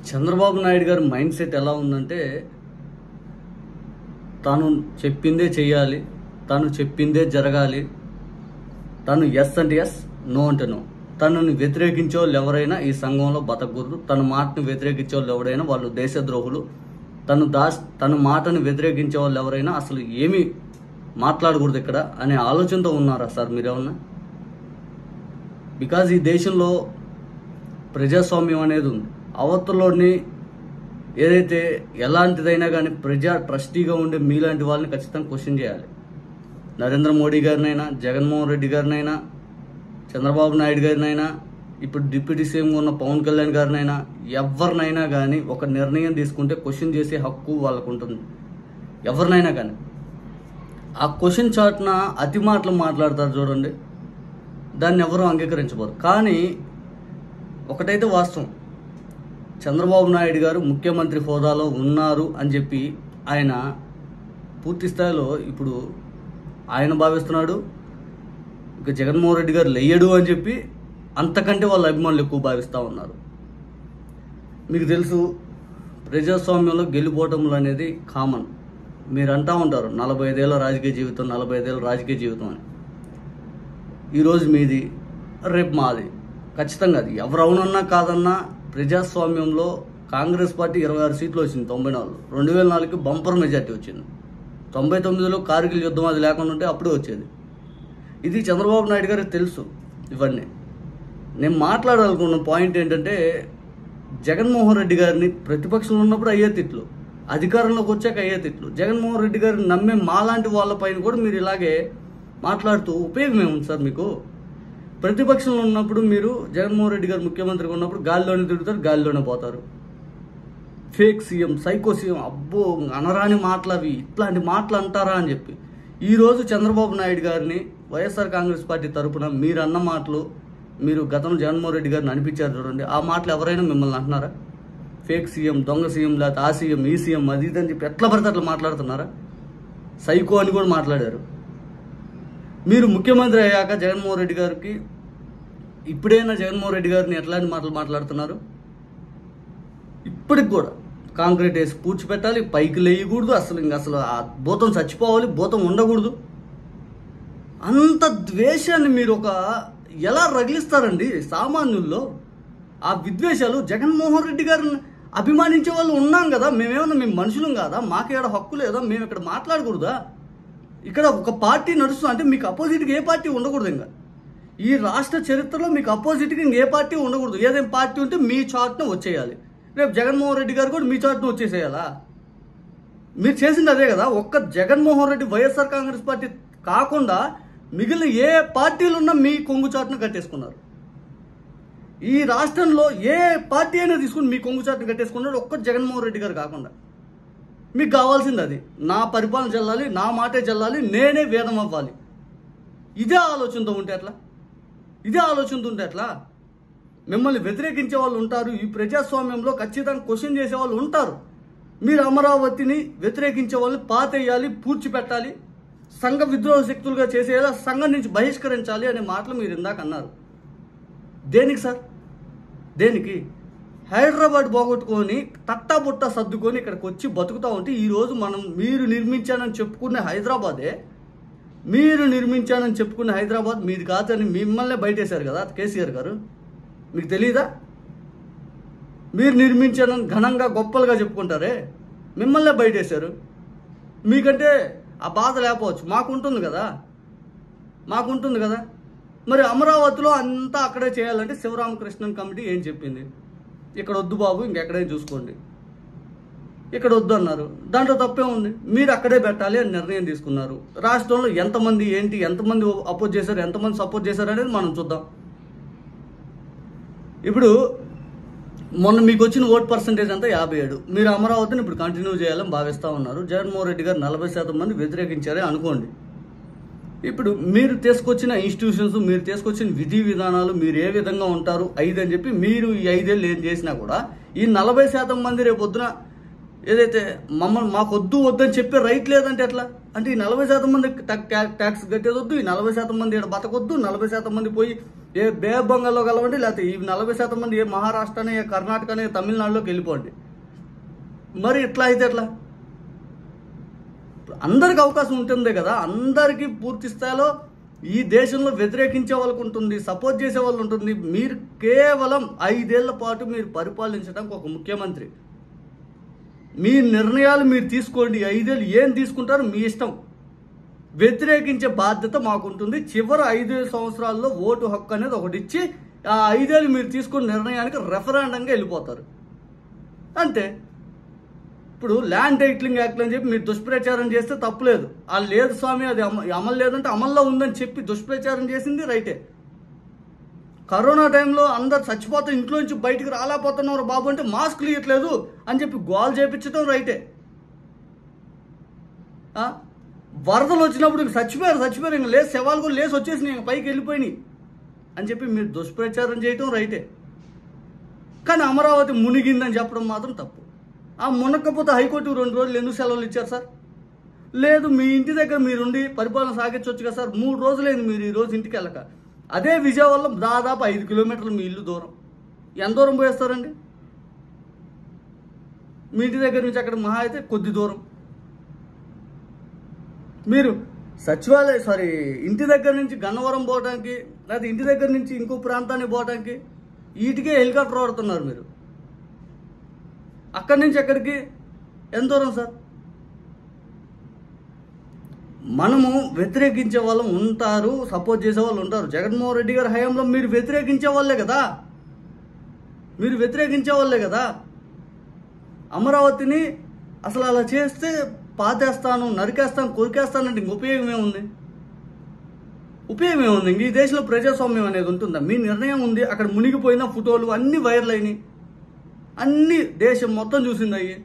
చంద్రబాబు నాయుడు గారి mind set ఎలా ఉందంటే, తాను చెప్పిందే చెయ్యాలి, తాను చెప్పిందే జరగాలి, తను ఎస్ అంటే ఎస్, నో అంటే నో. తనని వ్యతిరేకించే వాళ్ళు ఎవరైనా ఈ సంఘంలో బతకూడదు, తన మాటను వ్యతిరేకించే వాళ్ళు ఎవరైనా వాళ్ళు దేశద్రోహులు, తన మాటను వ్యతిరేకించే వాళ్ళు ఎవరైనా అసలు ఏమీ మాట్లాడకూడదు ఇక్కడ అనే ఆలోచనతో ఉన్నారా సార్ మీరేమన్నా? బికాజ్ ఈ దేశంలో ప్రజాస్వామ్యం అనేది ఉంది. అవతలోని ఏదైతే ఎలాంటిదైనా కానీ ట్రస్టీగా ఉండే మీలాంటి వాళ్ళని ఖచ్చితంగా క్వశ్చన్ చేయాలి. నరేంద్ర మోడీ గారినైనా, జగన్మోహన్ రెడ్డి గారినైనా, చంద్రబాబు నాయుడు గారినైనా, ఇప్పుడు డిప్యూటీ సీఎంగా ఉన్న పవన్ కళ్యాణ్ గారినైనా, ఎవరినైనా కానీ ఒక నిర్ణయం తీసుకుంటే క్వశ్చన్ చేసే హక్కు వాళ్ళకు ఉంటుంది, ఎవరినైనా కానీ. ఆ క్వశ్చన్ చాటున అతి మాటలు మాట్లాడతారు చూడండి, దాన్ని ఎవరూ అంగీకరించబోరు. కానీ ఒకటైతే వాస్తవం, చంద్రబాబు నాయుడు గారు ముఖ్యమంత్రి హోదాలో ఉన్నారు అని చెప్పి ఆయన పూర్తి స్థాయిలో ఇప్పుడు ఆయన భావిస్తున్నాడు. ఇక జగన్మోహన్ రెడ్డి గారు లేయడు అని చెప్పి అంతకంటే వాళ్ళ అభిమానులు ఎక్కువ భావిస్తూ ఉన్నారు. మీకు తెలుసు, ప్రజాస్వామ్యంలో గెలిపోవటములు అనేది కామన్. మీరు అంటూ ఉంటారు 45 ఏళ్ళ రాజకీయ జీవితం, 45 ఏళ్ళ రాజకీయ జీవితం అని. ఈరోజు మీది, రేపు మాది. ఖచ్చితంగా అది ఎవరు అవునన్నా కాదన్నా ప్రజాస్వామ్యంలో కాంగ్రెస్ పార్టీ 26 సీట్లు వచ్చింది 94. 2004కి బంపర్ మెజార్టీ వచ్చింది. 99లో కార్గిల్ యుద్ధం అది లేకుండా ఉంటే అప్పుడే వచ్చేది. ఇది చంద్రబాబు నాయుడు గారికి తెలుసు. ఇవన్నీ నేను మాట్లాడాలనుకున్న పాయింట్ ఏంటంటే, జగన్మోహన్ రెడ్డి గారిని ప్రతిపక్షంలో ఉన్నప్పుడు అయ్యే తిట్లు, అధికారంలోకి వచ్చాక అయ్యే తిట్లు, జగన్మోహన్ రెడ్డి గారిని నమ్మే మాలాంటి వాళ్ళపైన కూడా మీరు ఇలాగే మాట్లాడుతూ ఉపయోగం ఏముంది సార్ మీకు? ప్రతిపక్షంలో ఉన్నప్పుడు మీరు జగన్మోహన్ రెడ్డి గారు ముఖ్యమంత్రిగా ఉన్నప్పుడు గాలిలోనే తిరుగుతారు, గాలిలోనే పోతారు. ఫేక్ సీఎం, సైకో సీఎం, అబ్బో అనరాని మాటలు అవి, ఇట్లాంటి మాటలు అంటారా అని చెప్పి. ఈరోజు చంద్రబాబు నాయుడు గారిని వైఎస్ఆర్ కాంగ్రెస్ పార్టీ తరఫున మీరు అన్న మాటలు, మీరు గతంలో జగన్మోహన్ రెడ్డి గారిని అనిపించారు చూడండి, ఆ మాటలు ఎవరైనా మిమ్మల్ని అంటున్నారా? ఫేక్ సీఎం, దొంగ సీఎం, లేకపోతే ఆ సీఎం, ఈ సీఎం, అది ఇది అని చెప్పి ఎట్లా పడితే అట్లా మాట్లాడుతున్నారా? సైకో అని కూడా మాట్లాడారు. మీరు ముఖ్యమంత్రి అయ్యాక జగన్మోహన్ రెడ్డి గారికి ఇప్పుడైనా జగన్మోహన్ రెడ్డి గారిని ఎట్లాంటి మాటలు మాట్లాడుతున్నారు? ఇప్పటికి కూడా కాంక్రీట్ వేసి పూడ్చిపెట్టాలి, పైకి లేయకూడదు, అసలు ఆ భూతం చచ్చిపోవాలి, భూతం ఉండకూడదు. అంత ద్వేషాన్ని మీరు ఎలా రగిలిస్తారండి సామాన్యుల్లో? ఆ విద్వేషాలు జగన్మోహన్ రెడ్డి గారిని అభిమానించే వాళ్ళు ఉన్నాం కదా, మేమేమన్నా మేము మనుషులం కాదా? మాకేడ హక్కు లేదా? మేము ఇక్కడ మాట్లాడకూడదా? ఇక్కడ ఒక పార్టీ నడుస్తుంది అంటే మీకు అపోజిట్గా ఏ పార్టీ ఉండకూడదు. ఇంకా ఈ రాష్ట్ర చరిత్రలో మీకు అపోజిట్గా ఇంకే పార్టీ ఉండకూడదు. ఏదైనా పార్టీ ఉంటే మీ చాట్ను వచ్చేయాలి. రేపు జగన్మోహన్ రెడ్డి గారు కూడా మీ చాట్ను వచ్చేసేయాలా? మీరు చేసింది అదే కదా. ఒక్క జగన్మోహన్ రెడ్డి వైఎస్ఆర్ కాంగ్రెస్ పార్టీ కాకుండా మిగిలిన ఏ పార్టీలు ఉన్నా మీ కొంగు చాటును కట్టేసుకున్నారు. ఈ రాష్ట్రంలో ఏ పార్టీ అయినా తీసుకుని మీ కొంగు చాటును కట్టేసుకున్నాడు, ఒక్క జగన్మోహన్ రెడ్డి గారు కాకుండా. మీకు కావాల్సింది అది, నా పరిపాలన చెల్లాలి, నా మాటే చెల్లాలి, నేనే వేదం అవ్వాలి. ఇదే ఆలోచనతో ఉంటే ఎట్లా? ఇదే ఆలోచనతో ఉంటే ఎట్లా? మిమ్మల్ని వ్యతిరేకించే వాళ్ళు ఉంటారు, ఈ ప్రజాస్వామ్యంలో ఖచ్చితంగా క్వశ్చన్ చేసే వాళ్ళు ఉంటారు. మీరు అమరావతిని వ్యతిరేకించే వాళ్ళని పాతేయాలి, పూడ్చిపెట్టాలి, సంఘ విద్రోహ శక్తులుగా చేసేలా సంఘం నుంచి బహిష్కరించాలి అనే మాటలు మీరు ఇందాక అన్నారు. దేనికి సార్? దేనికి? హైదరాబాద్ పోగొట్టుకొని తట్టాబుట్ట సర్దుకొని ఇక్కడికి వచ్చి బతుకుతూ ఉంటే ఈరోజు మీరు నిర్మించానని చెప్పుకునే హైదరాబాదే, మీరు నిర్మించానని చెప్పుకునే హైదరాబాద్ మీది కాదని మిమ్మల్నే బయటేశారు కదా కేసీఆర్ గారు. మీకు తెలీదా? మీరు నిర్మించానని ఘనంగా గొప్పలుగా చెప్పుకుంటారే, మిమ్మల్నే బయటేశారు. మీకంటే ఆ బాధ లేకపోవచ్చు, మాకుంటుంది కదా. మరి అమరావతిలో అంతా అక్కడే చేయాలంటే శివరామకృష్ణన్ కమిటీ ఏం చెప్పింది? ఇక్కడ వద్దు బాబు, ఇంకెక్కడైనా చూసుకోండి, ఇక్కడ వద్దు అన్నారు. దాంట్లో తప్పే ఉంది. మీరు అక్కడే పెట్టాలి అని నిర్ణయం తీసుకున్నారు. రాష్ట్రంలో ఎంతమంది ఎంతమంది అపోజ్ చేశారు, ఎంతమంది సపోర్ట్ చేశారు అనేది మనం చూద్దాం. ఇప్పుడు మొన్న మీకు వచ్చిన ఓట్ పర్సంటేజ్ అంతా 57. మీరు అమరావతిని ఇప్పుడు కంటిన్యూ చేయాలని భావిస్తూ ఉన్నారు. జగన్మోహన్ రెడ్డి గారు 40% మంది వ్యతిరేకించారే అనుకోండి. ఇప్పుడు మీరు తీసుకొచ్చిన ఇన్స్టిట్యూషన్స్, మీరు తీసుకొచ్చిన విధి విధానాలు, మీరు ఏ విధంగా ఉంటారు 5 అని చెప్పి మీరు ఈ 5 ఏళ్ళు ఏం చేసినా కూడా ఈ 40% మంది రేపు పొద్దున ఏదైతే మాకు వద్దని చెప్పే రైట్ లేదంటే ఎట్లా? అంటే ఈ 40% మంది ట్యాక్స్ కట్టేదొద్దు, ఈ 40% మంది ఇక్కడ బతకొద్దు, 40% మంది పోయి ఏ బే ఆఫ్ బెంగాల్లో కలవండి, లేకపోతే ఈ 40% మంది ఏ మహారాష్ట్రని, ఏ కర్ణాటకని, తమిళనాడులోకి వెళ్ళిపోండి. మరి ఇట్లా అయితే ఎట్లా? అందరికి అవకాశం ఉంటుంది కదా, అందరికీ పూర్తి స్థాయిలో ఈ దేశంలో వ్యతిరేకించే వాళ్ళకు ఉంటుంది, సపోర్ట్ చేసే వాళ్ళు ఉంటుంది. మీరు కేవలం 5 ఏళ్ల పాటు మీరు పరిపాలించడానికి ఒక ముఖ్యమంత్రి. మీ నిర్ణయాలు మీరు తీసుకోండి. 5 ఏళ్ళు ఏం తీసుకుంటారో మీ ఇష్టం. వ్యతిరేకించే బాధ్యత మాకుంటుంది. చివరి 5 సంవత్సరాల్లో ఓటు హక్కు అనేది ఒకటి ఇచ్చి ఆ 5 ఏళ్ళు మీరు తీసుకున్న నిర్ణయానికి రెఫరెండంగా వెళ్ళిపోతారు అంతే. ఇప్పుడు ల్యాండ్ టైటిలింగ్ యాక్ట్ అని చెప్పి మీరు దుష్ప్రచారం చేస్తే తప్పులేదు. లేదు స్వామి అది అమలు లేదంటే అమల్లో ఉందని చెప్పి దుష్ప్రచారం చేసింది రైటే. కరోనా టైంలో అందరు చచ్చిపోతే ఇంట్లో నుంచి బయటికి రాలేకపోతున్నారు బాబు అంటే మాస్క్లు ఇవ్వట్లేదు అని చెప్పి గోల్ చేయించడం రైటే. వరదలు వచ్చినప్పుడు చచ్చిపోయారు ఇంకా లేచి శవాలు కూడా లేచి వచ్చేసినాయి, ఇంకా పైకి వెళ్ళిపోయినాయి అని చెప్పి మీరు దుష్ప్రచారం చేయటం రైటే. కానీ అమరావతి మునిగిందని చెప్పడం మాత్రం తప్పు. ఆ మునక్కపోతే హైకోర్టు 2 రోజులు ఎందుకు సెలవులు ఇచ్చారు సార్? లేదు మీ ఇంటి దగ్గర మీరుండి పరిపాలన సాగించవచ్చు కదా సార్. 3 రోజులైంది మీరు ఈరోజు ఇంటికి వెళ్ళక. అదే విజయవాడలో దాదాపు 5 కిలోమీటర్లు మీ ఇల్లు దూరం. ఎంత దూరం పోయేస్తారండి? మీ ఇంటి దగ్గర నుంచి అక్కడ మహా అయితే కొద్ది దూరం. మీరు ఇంటి దగ్గర నుంచి గన్నవరం పోవడానికి, లేకపోతే ఇంటి దగ్గర నుంచి ఇంకో ప్రాంతానికి పోవడానికి వీటికే హెలికాప్టర్ వాడుతున్నారు మీరు. అక్కడి నుంచి ఎక్కడికి ఎంత దూరం సార్? మనము వ్యతిరేకించే వాళ్ళం ఉంటారు, సపోర్ట్ చేసే వాళ్ళు ఉంటారు. జగన్మోహన్ రెడ్డి గారి హయాంలో మీరు వ్యతిరేకించే వాళ్ళే కదా. అమరావతిని అసలు అలా చేస్తే పాతేస్తాను, నరికేస్తాను, కొరికేస్తానంటే ఇంక ఉపయోగం ఏముంది? ఇంక ఈ దేశంలో ప్రజాస్వామ్యం అనేది ఉంటుందా? మీ నిర్ణయం ఉంది, అక్కడ మునిగిపోయిన ఫోటోలు అన్ని వైరల్ అయినాయి, అన్ని దేశం మొత్తం చూసింది అయ్యి.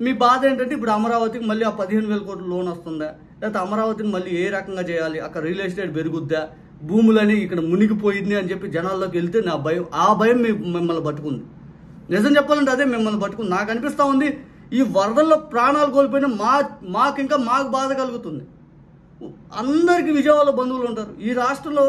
మీ బాధ ఏంటంటే ఇప్పుడు అమరావతికి మళ్ళీ ఆ 15,000 కోట్ల లోన్ వస్తుందా, లేకపోతే అమరావతిని మళ్ళీ ఏ రకంగా చేయాలి, అక్కడ రియల్ ఎస్టేట్ పెరుగుద్దా, భూములని ఇక్కడ మునిగిపోయింది అని చెప్పి జనాల్లోకి వెళ్తే నా భయం, ఆ భయం మిమ్మల్ని పట్టుకుంది. నిజం చెప్పాలంటే అదే మిమ్మల్ని పట్టుకుంది. నాకు అనిపిస్తూ ఉంది ఈ వరదల్లో ప్రాణాలు కోల్పోయిన మాకు బాధ కలుగుతుంది. అందరికీ విజయవాడలో బంధువులు ఉంటారు. ఈ రాష్ట్రంలో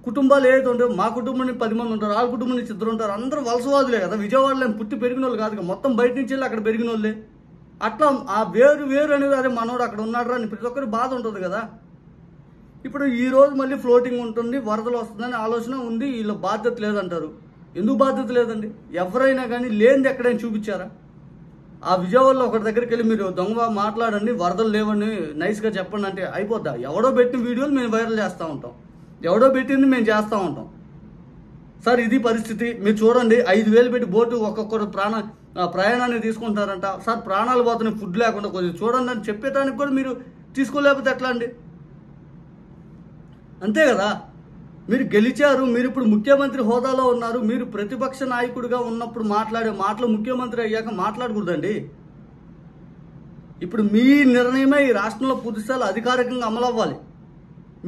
కుటుంబాలు ఏదైతే ఉంటారో, మా కుటుంబం నుంచి 10 మంది ఉంటారు, వాళ్ళ కుటుంబం నుంచి 2 ఉంటారు. అందరూ వలసవాదులే కదా, విజయవాడలో పుట్టి పెరిగిన వాళ్ళు కాదు, మొత్తం బయట నుంచి వెళ్ళి అక్కడ పెరిగిన వాళ్ళే. అట్లా ఆ వేరు అనేది అదే మనోడు అక్కడ ఉన్నాడు అని ప్రతి ఒక్కరి బాధ ఉంటుంది కదా. ఇప్పుడు ఈ రోజు మళ్ళీ ఫ్లోటింగ్ ఉంటుంది, వరదలు వస్తుందని ఆలోచన ఉంది, వీళ్ళ బాధ్యత లేదంటారు. ఎందుకు బాధ్యత లేదండి? ఎవరైనా కానీ లేనిది ఎక్కడైనా చూపించారా? ఆ విజయవాడలో ఒకటి దగ్గరికి వెళ్ళి మీరు దొంగ మాట్లాడండి, వరదలు లేవని నైస్గా చెప్పండి అంటే అయిపోద్దా? ఎవడో పెట్టిన వీడియోలు మేము వైరల్ చేస్తూ ఉంటాం, ఎవడో పెట్టింది మేము చేస్తూ ఉంటాం. సార్ ఇది పరిస్థితి, మీరు చూడండి 5,000 పెట్టి బోటు ఒక్కొక్కరు ప్రయాణాన్ని తీసుకుంటారంట సార్. ప్రాణాలు పోతున్నాయి ఫుడ్ లేకుండా, కొద్దిగా చూడండి అని చెప్పేటానికి కూడా మీరు తీసుకోలేకపోతే ఎట్లా అండి? అంతే కదా. మీరు గెలిచారు, మీరు ఇప్పుడు ముఖ్యమంత్రి హోదాలో ఉన్నారు, మీరు ప్రతిపక్ష నాయకుడిగా ఉన్నప్పుడు మాట్లాడే మాటలు ముఖ్యమంత్రి అయ్యాక మాట్లాడకూడదండి. ఇప్పుడు మీ నిర్ణయమే ఈ రాష్ట్రంలో పూర్తిస్థాయిలో అధికారికంగా అమలు అవ్వాలి.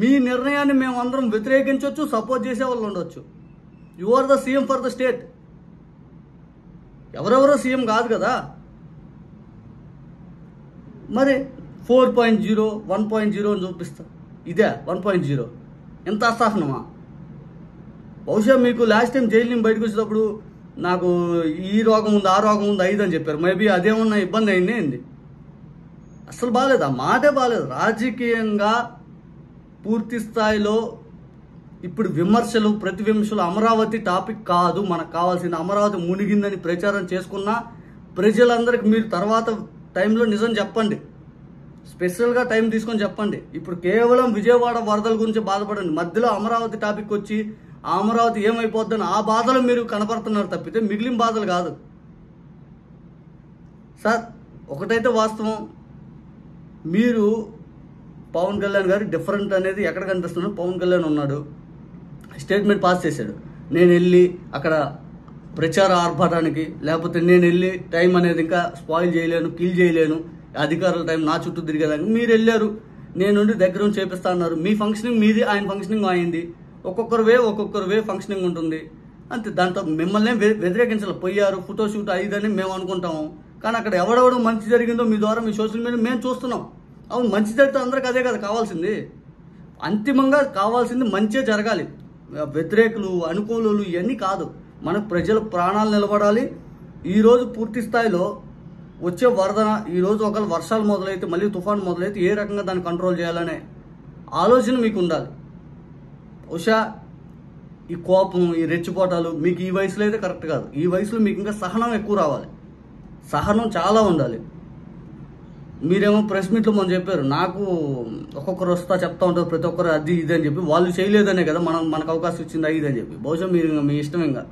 మీ నిర్ణయాన్ని మేము అందరం వ్యతిరేకించవచ్చు, సపోర్ట్ చేసే వాళ్ళు ఉండొచ్చు. You are the CM for the state. ఎవరెవరో సీఎం కాదు కదా. మరి 4.0 1.0 అని చూపిస్తా, ఇదే 1.0. ఎంత అసహనమా? బహుశా మీకు లాస్ట్ టైం జైలు నుంచి బయటకు వచ్చేటప్పుడు నాకు ఈ రోగం ఉంది, ఆ రోగం ఉంది, 5 అని చెప్పారు. మేబీ అదేమన్నా ఇబ్బంది అయింది. అసలు బాగాలేదు, ఆ మాటే బాగాలేదు. రాజకీయంగా పూర్తి స్థాయిలో ఇప్పుడు విమర్శలు, ప్రతి విమర్శలు అమరావతి టాపిక్ కాదు. మనకు కావాల్సింది అమరావతి మునిగిందని ప్రచారం చేసుకున్నా ప్రజలందరికీ మీరు తర్వాత టైంలో నిజం చెప్పండి, స్పెషల్గా టైం తీసుకొని చెప్పండి. ఇప్పుడు కేవలం విజయవాడ వరదల గురించి బాధపడండి, మధ్యలో అమరావతి టాపిక్ వచ్చి ఆ అమరావతి ఏమైపోద్దని ఆ బాధలు మీరు కనపడుతున్నారు తప్పితే మిగిలిన బాధలు కాదు. సార్ ఒకటైతే వాస్తవం, మీరు పవన్ కళ్యాణ్ గారు డిఫరెంట్ అనేది ఎక్కడ కనిపిస్తున్నాడు? పవన్ కళ్యాణ్ ఉన్నాడు, స్టేట్మెంట్ పాస్ చేశాడు, నేను వెళ్ళి అక్కడ ప్రచార ఆర్భాటానికి, లేకపోతే నేను వెళ్ళి టైం అనేది ఇంకా స్పాయిల్ చేయలేను, కిల్ చేయలేను, అధికారుల టైం నా చుట్టూ తిరిగేదానికి మీరు వెళ్ళారు, నేనుండి దగ్గర నుంచి చేపిస్తా అన్నారు. మీ ఫంక్షనింగ్ మీది, ఆయన ఫంక్షనింగ్ అయింది. ఒక్కొక్కరు వే ఫంక్షనింగ్ ఉంటుంది అంతే. దాంతో మిమ్మల్ని వ్యతిరేకించాలి. పోయారు ఫోటోషూట్ అయ్యిదని మేము అనుకుంటాము, కానీ అక్కడ ఎవడెవడు మంచి జరిగిందో మీ ద్వారా, మీ సోషల్ మీడియా మేము చూస్తున్నాం. అవును, మంచి జరిగితే అందరికి అదే కదా కావాల్సింది. అంతిమంగా కావాల్సింది మంచే జరగాలి. వ్యతిరేకులు, అనుకూలులు ఇవన్నీ కాదు. మనకు ప్రజల ప్రాణాలు నిలబడాలి. ఈరోజు పూర్తి స్థాయిలో వచ్చే వరదన, ఈరోజు ఒకవేళ వర్షాలు మొదలైతే, మళ్ళీ తుఫాను మొదలైతే ఏ రకంగా దాన్ని కంట్రోల్ చేయాలనే ఆలోచన మీకు ఉండాలి. బహుశా ఈ కోపం, ఈ రెచ్చిపోటాలు మీకు ఈ వయసులో అయితే కరెక్ట్ కాదు. ఈ వయసులో మీకు ఇంకా సహనం ఎక్కువ రావాలి, సహనం చాలా ఉండాలి. మీరేమో ప్రెస్ మీట్లో మనం చెప్పారు, నాకు ఒక్కొక్కరు వస్తా చెప్తా ఉంటారు ప్రతి ఒక్కరు అది ఇది అని చెప్పి. వాళ్ళు చేయలేదనే కదా మనకు అవకాశం ఇచ్చింది అది ఇది అని చెప్పి. బహుశా మీరు మీ ఇష్టం ఇంకా